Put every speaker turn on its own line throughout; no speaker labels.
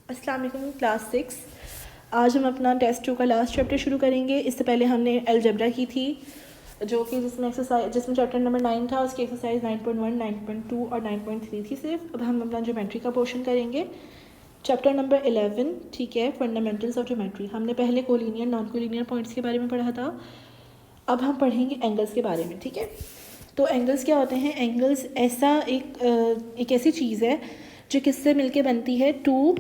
अस्सलाम वालेकुम क्लास 6। आज हम अपना टेस्ट 2 का लास्ट चैप्टर शुरू करेंगे। इससे पहले हमने अलजेब्रा की थी, जो कि जिसमें चैप्टर नंबर 9 था, उसकी एक्सरसाइज 9.1, 9.2 और 9.3 थी सिर्फ। अब हम अपना ज्योमेट्री का पोर्शन करेंगे, चैप्टर नंबर 11, ठीक है, फंडामेंटल्स ऑफ ज्योमेट्री। हमने पहले कोलिनियर नॉन कोलिनियर पॉइंट्स के बारे में पढ़ा था, अब हम पढ़ेंगे एंगल्स के बारे में, ठीक है। तो एंगल्स क्या होते हैं? एंगल्स एक ऐसी चीज़ है जो किससे मिलके बनती है? टू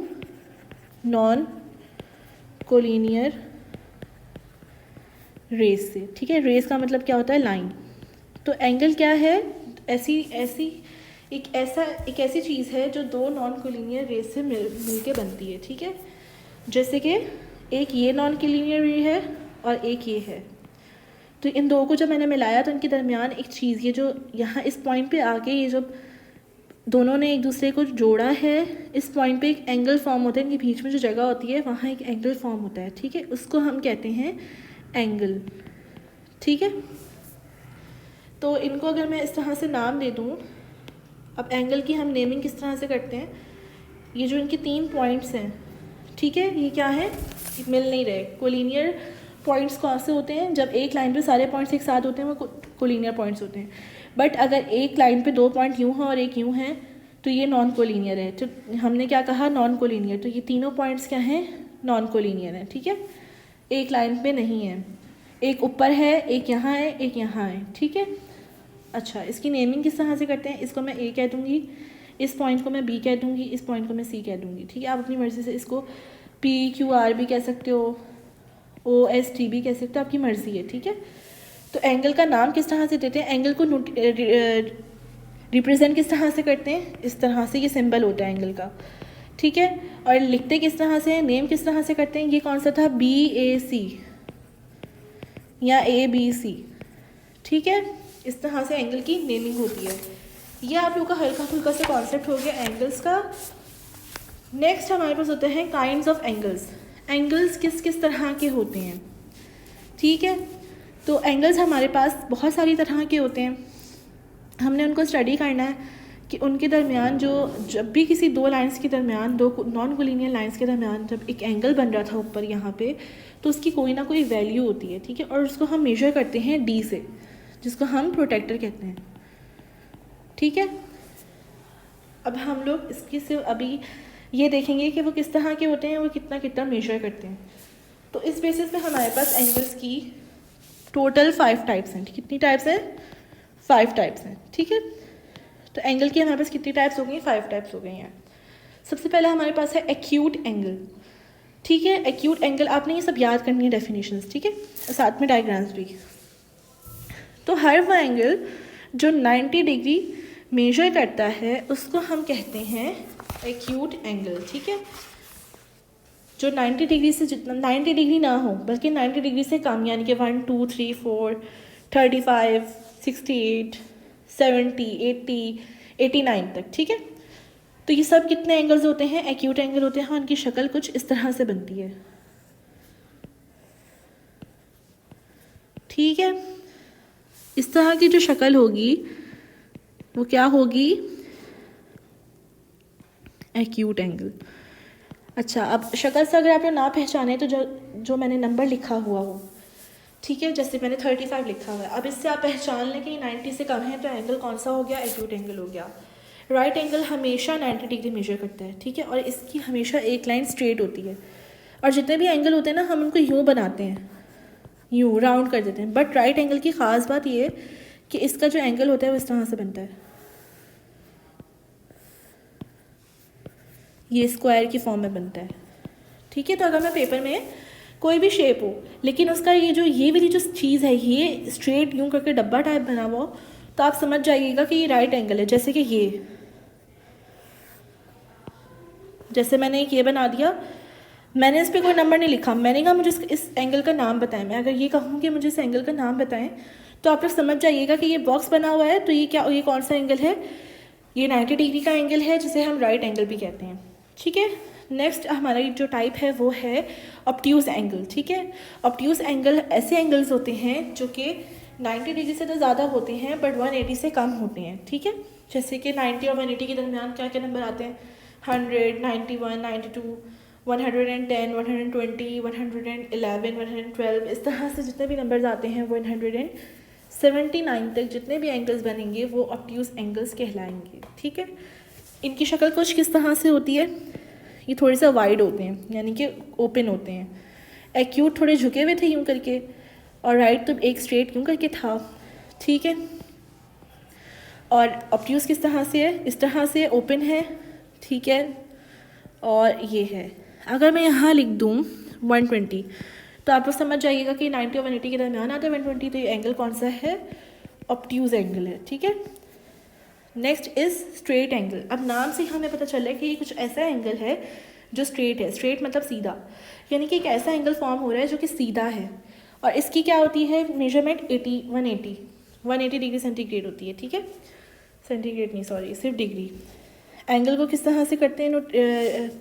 नॉन कोलिनियर रेस से, ठीक है। रेस का मतलब क्या होता है? लाइन। तो एंगल क्या है? एक ऐसी चीज़ है जो दो नॉन कोलिनियर रेस से मिलके बनती है, ठीक है। जैसे कि एक ये नॉन कोलिनियर रे है और एक ये है, तो इन दो को जब मैंने मिलाया तो इनके दरमियान एक चीज़, ये जो यहाँ इस पॉइंट पे आके ये जब दोनों ने एक दूसरे को जोड़ा है, इस पॉइंट पे एक एंगल फॉर्म होता है। इनके बीच में जो जगह होती है वहाँ एक एंगल फॉर्म होता है, ठीक है। उसको हम कहते हैं एंगल, ठीक है। तो इनको अगर मैं इस तरह से नाम दे दूँ, अब एंगल की हम नेमिंग किस तरह से करते हैं? ये जो इनके 3 पॉइंट्स हैं, ठीक है, ये क्या है? मिल नहीं रहे। कोलिनियर पॉइंट्स कौन से होते हैं? जब एक लाइन पे सारे पॉइंट्स एक साथ होते हैं वो कोलिनियर पॉइंट्स होते हैं। बट अगर एक लाइन पे 2 पॉइंट यूँ हैं और एक यूँ हैं तो ये नॉन कोलिनियर है। तो हमने क्या कहा? Non collinear. तो ये तीनों पॉइंट्स क्या हैं? नॉन कोलिनियर हैं, ठीक है। एक लाइन पे नहीं है, एक ऊपर है, एक यहाँ है, एक यहाँ है, ठीक है। अच्छा, इसकी नेमिंग किस तरह से करते हैं? इसको मैं ए कह दूँगी, इस पॉइंट को मैं बी कह दूँगी, इस पॉइंट को मैं सी कह दूँगी, ठीक है। आप अपनी मर्ज़ी से इसको पी क्यू आर भी कह सकते हो, ओ एस टी भी कह सकते हो, आपकी मर्ज़ी है, ठीक है। तो एंगल का नाम किस तरह से देते हैं? एंगल को रिप्रेजेंट किस तरह से करते हैं? इस तरह से, ये सिंबल होता है एंगल का, ठीक है। और लिखते किस तरह से हैं? नेम किस तरह से करते हैं? ये कौन सा था? बी ए सी या ए बी सी, ठीक है। इस तरह से एंगल की नेमिंग होती है। ये आप लोगों का हल्का फुल्का सा कॉन्सेप्ट हो गया एंगल्स का। नेक्स्ट हमारे पास होते हैं काइंड्स ऑफ एंगल्स। एंगल्स किस किस तरह के होते हैं, ठीक है। तो एंगल्स हमारे पास बहुत सारी तरह के होते हैं, हमने उनको स्टडी करना है कि उनके दरमियान जब भी किसी दो लाइंस के दरमियान, दो नॉन कोलिनियर लाइंस के दरमियान जब एक एंगल बन रहा था ऊपर यहाँ पे, तो उसकी कोई ना कोई वैल्यू होती है, ठीक है। और उसको हम मेजर करते हैं डी से, जिसको हम प्रोटेक्टर कहते हैं, ठीक है। अब हम लोग इसकी सिर्फ अभी ये देखेंगे कि वो किस तरह के होते हैं, वो कितना कितना मेजर करते हैं। तो इस बेसिस पे हमारे पास एंगल्स की टोटल 5 टाइप्स हैं। कितनी टाइप्स हैं? 5 टाइप्स हैं, ठीक है। तो एंगल की हमारे पास कितनी टाइप्स हो गई? 5 टाइप्स हो गई हैं। सबसे पहले हमारे पास है एक्यूट एंगल, ठीक है। एक्यूट एंगल आपने ये सब याद करनी है, डेफिनेशंस, ठीक है, साथ में डायग्राम्स भी। तो हर वो एंगल जो 90 डिग्री मेजर करता है उसको हम कहते हैं एक्यूट एंगल, ठीक है। जो 90 डिग्री से, जितना 90 डिग्री ना हो बल्कि 90 डिग्री से कम, यानी कि 1 2 3 4 35 68 70 80 89 तक, ठीक है। तो ये सब कितने एंगल्स होते हैं? एक्यूट एंगल होते हैं। उनकी शक्ल कुछ इस तरह से बनती है, ठीक है। इस तरह की जो शक्ल होगी वो क्या होगी? Acute angle. अच्छा, अब शक्ल से अगर आपने ना पहचाने तो जो मैंने नंबर लिखा हुआ हो, ठीक है, जैसे मैंने 35 लिखा हुआ है, अब इससे आप पहचान लें कि 90 से कम है तो एंगल कौन सा हो गया? एक्यूट एंगल हो गया। राइट एंगल हमेशा 90 डिग्री मेजर करता है, ठीक है, और इसकी हमेशा एक लाइन स्ट्रेट होती है। और जितने भी एंगल होते हैं ना, हम उनको यूँ बनाते हैं, यूँ राउंड कर देते हैं। बट राइट एंगल की ख़ास बात ये है कि इसका जो एंगल होता है वो इस तरह से बनता है, ये स्क्वायर की फॉर्म में बनता है, ठीक है। तो अगर मैं पेपर में कोई भी शेप हो लेकिन उसका ये वाली जो चीज़ है ये स्ट्रेट यूँ करके डब्बा टाइप बना हुआ हो, तो आप समझ जाइएगा कि ये राइट एंगल है। जैसे कि जैसे मैंने एक ये बना दिया, मैंने इस पर कोई नंबर नहीं लिखा, मैंने कहा मुझे इस एंगल का नाम बताएं। मैं अगर ये कहूँ कि मुझे इस एंगल का नाम बताएं तो आप लोग समझ जाइएगा कि ये बॉक्स बना हुआ है, तो ये कौन सा एंगल है? ये 90 डिग्री का एंगल है, जिसे हम राइट एंगल भी कहते हैं, ठीक है। नेक्स्ट हमारा जो टाइप है वो है ऑब्ट्यूज एंगल, ठीक है। ऑब्ट्यूज एंगल ऐसे एंगल्स होते हैं जो कि 90 डिग्री से तो ज़्यादा होते हैं बट 180 से कम होते हैं, ठीक है। जैसे कि 90 और 180 के दरमियान क्या क्या नंबर आते हैं? 100, 91, 92, 110, 120, 111, 112, इस तरह से जितने भी नंबर्स आते हैं 179 तक जितने भी एंगल्स बनेंगे वो ऑब्ट्यूज एंगल्स कहलाएंगे। ठीक है, इनकी शक्ल कुछ किस तरह से होती है, ये थोड़े से वाइड होते हैं यानी कि ओपन होते हैं, एक्यूट थोड़े झुके हुए थे यूँ करके, और राइट तो एक स्ट्रेट यूँ करके था। ठीक है, और ऑब्ट्यूज किस तरह से है, इस तरह से ओपन है। ठीक है, और ये है, अगर मैं यहाँ लिख दूँ 120 तो आप लोग समझ जाइएगा कि 90 और 180 के दरमियान आता है 120, तो ये एंगल कौन सा है, ऑब्ट्यूज एंगल है। ठीक है, नेक्स्ट इज स्ट्रेट एंगल। अब नाम से हमें पता चल रहा है कि ये कुछ ऐसा एंगल है जो स्ट्रेट है, स्ट्रेट मतलब सीधा, यानी कि एक ऐसा एंगल फॉर्म हो रहा है जो कि सीधा है, और इसकी क्या होती है मेजरमेंट 180 डिग्री सेंटीग्रेड होती है। ठीक है, सेंटीग्रेड नहीं सॉरी, सिर्फ डिग्री। एंगल को किस तरह से करते हैं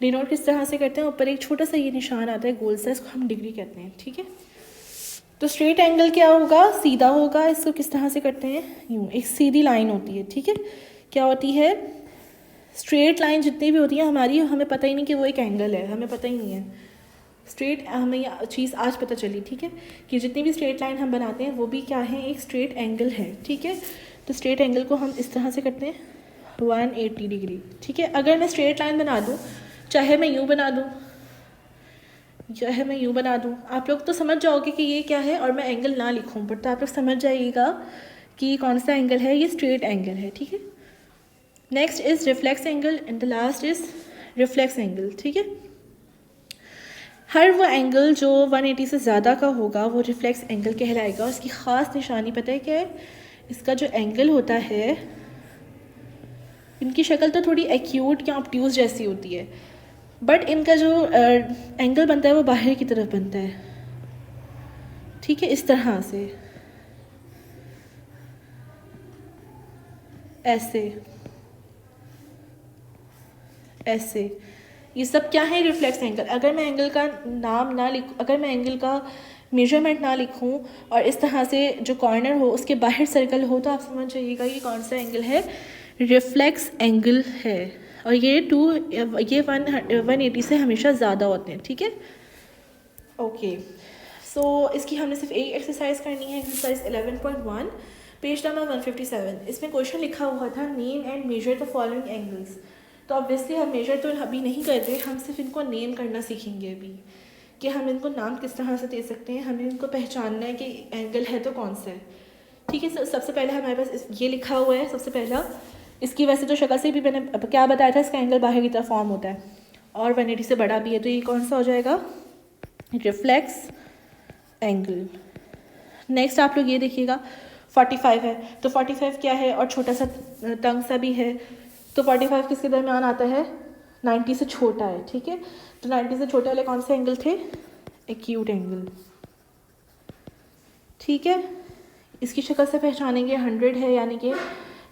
डिनोट किस तरह से करते हैं, ऊपर एक छोटा सा ये निशान आता है गोल सा, इसको हम डिग्री कहते हैं। ठीक है, तो स्ट्रेट एंगल क्या होगा, सीधा होगा। इसको किस तरह से करते हैं, यूँ एक सीधी लाइन होती है। ठीक है, क्या होती है, स्ट्रेट लाइन जितनी भी होती है हमारी, हमें पता ही नहीं कि वो एक एंगल है, हमें पता ही नहीं है। स्ट्रेट हमें ये चीज़ आज पता चली। ठीक है, कि जितनी भी स्ट्रेट लाइन हम बनाते हैं वो भी क्या है, एक स्ट्रेट एंगल है। ठीक है, तो स्ट्रेट एंगल को हम इस तरह से करते हैं 180 डिग्री। ठीक है, अगर मैं स्ट्रेट लाइन बना दूँ, चाहे मैं यूँ बना दूँ चाहे मैं यूँ बना दूँ, आप लोग तो समझ जाओगे कि ये क्या है, और मैं एंगल ना लिखूँ बट तो आप लोग समझ जाइएगा कि कौन सा एंगल है, ये स्ट्रेट एंगल है। ठीक है, next is reflex angle and the last is reflex angle. ठीक है, हर वो एंगल जो 180 से ज़्यादा का होगा वो रिफ्लेक्स एंगल कहलाएगा। इसकी ख़ास निशानी पता है क्या है, इसका जो एंगल होता है, इनकी शक्ल तो थोड़ी एक्यूट या ऑब्ट्यूज जैसी होती है, बट इनका जो एंगल बनता है वो बाहर की तरफ बनता है। ठीक है, इस तरह से, ऐसे ऐसे, ये सब क्या है, रिफ्लेक्स एंगल। अगर मैं एंगल का नाम ना लिखूँ, अगर मैं एंगल का मेजरमेंट ना लिखूँ और इस तरह से जो कॉर्नर हो उसके बाहर सर्कल हो, तो आप समझ जाइएगा ये कौन सा एंगल है, रिफ्लेक्स एंगल है। और ये 180 से हमेशा ज़्यादा होते हैं। ठीक है, ओके, सो इसकी हमने सिर्फ एक एक्सरसाइज करनी है, एक्सरसाइज 11.1 पेज नंबर 157। इसमें क्वेश्चन लिखा हुआ था name and measure the following angles. तो ऑब्वियसली हम मेजर तो अभी नहीं कर रहे, हम सिर्फ इनको नेम करना सीखेंगे अभी, कि हम इनको नाम किस तरह से दे सकते हैं, हमें इनको पहचानना है कि एंगल है तो कौन सा है। ठीक है, सबसे पहले हमारे पास ये लिखा हुआ है, सबसे पहला इसकी वैसे तो शक्ल से भी मैंने क्या बताया था, इसका एंगल बाहर की तरफ फॉर्म होता है और 180 से बड़ा भी है, तो ये कौन सा हो जाएगा, रिफ्लेक्स एंगल। नेक्स्ट आप लोग ये देखिएगा 45 है, तो 45 क्या है, और छोटा सा तंग सा भी है, तो 45 किसके दरमियान आता है, 90 से छोटा है। ठीक है, तो 90 से छोटे वाले कौन से एंगल थे, एक्यूट एंगल। ठीक है, इसकी शक्ल से पहचानेंगे 100 है, यानी कि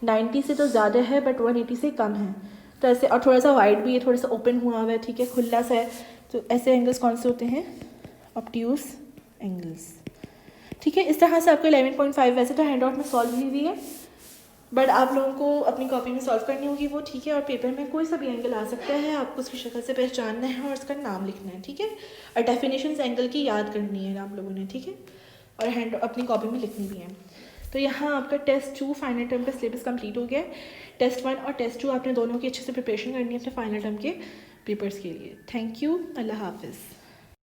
90 से तो ज़्यादा है बट 180 से कम है, तो ऐसे, और थोड़ा सा वाइड भी है, थोड़ा सा ओपन हुआ हुआ है। ठीक है, खुला सा है, तो ऐसे एंगल्स कौन से होते हैं, ऑब्ट्यूज एंगल्स। ठीक है, इस तरह से आपको 11.5 वैसे तो हैंड आउट में सॉल्व हुई हुई है, बट आप लोगों को अपनी कॉपी में सॉल्व करनी होगी वो। ठीक है, और पेपर में कोई सा भी एंगल आ सकता है, आपको उसकी शक्ल से पहचानना है और उसका नाम लिखना है। ठीक है, और डेफिनेशंस एंगल की याद करनी है आप लोगों ने। ठीक है, और हैंड अपनी कॉपी में लिखनी भी है। तो यहाँ आपका टेस्ट 2 फाइनल टर्म का सिलेबस कंप्लीट हो गया है। टेस्ट 1 और टेस्ट 2 आपने दोनों की अच्छे से प्रिपरेशन करनी है अपने फाइनल टर्म के पेपर्स के लिए। थैंक यू, अल्लाह हाफिज़।